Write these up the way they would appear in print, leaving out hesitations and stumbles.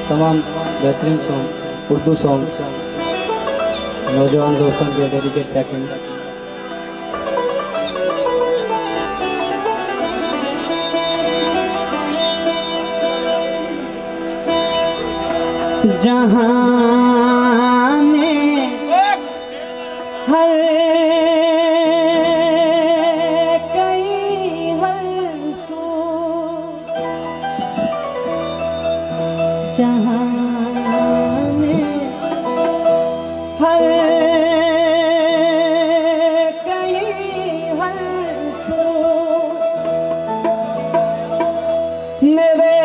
तमाम बेहतरीन song Urdu song नौजवान दोस्तों के डेडिकेट पैकिंग। जहां में हर कहीं हर सो, जहां में हर कहीं हर सो मेरे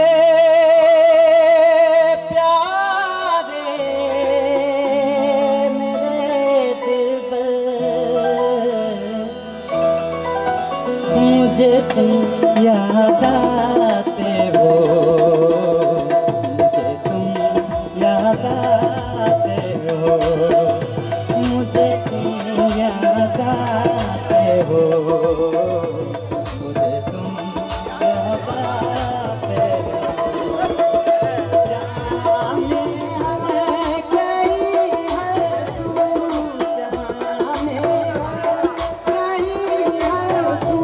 मुझे तुम याद आते हो, मुझे तुम याद आते हो, मुझे तुम याद आते हो, मुझे तुम याद आते हो। जहाँ में हमें कहीं हर सू, जहाँ में कहीं हर सू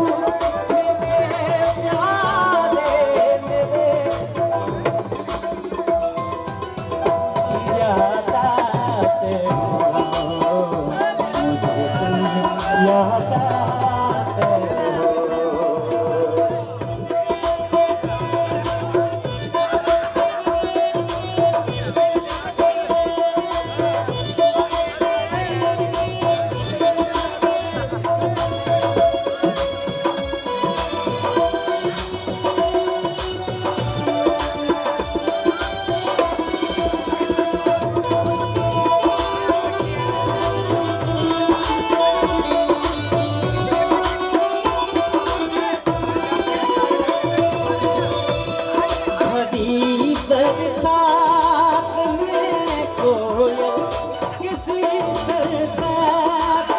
बरसात में कोयल किसी बरसात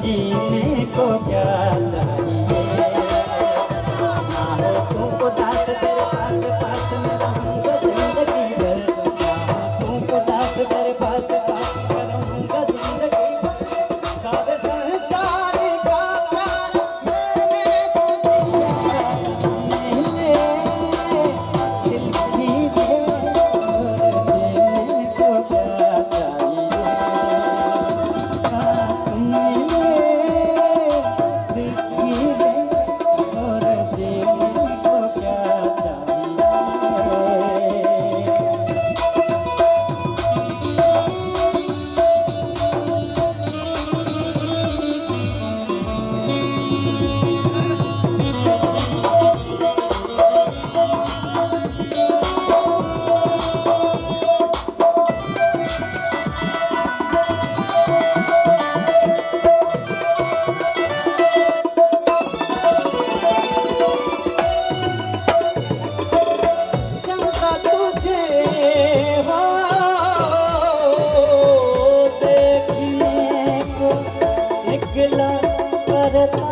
जीने को क्या चाहिए, आओ तुमको दास तेरे पास पास में रहूंगा जिंदगी भर, तुमको दास तेरे पास पास में रहूंगा जिंदगी भर, सारे संसार का प्यार मैंने तो दिया, मैंने दिल की दे और जीने को क्या चाहिए। करता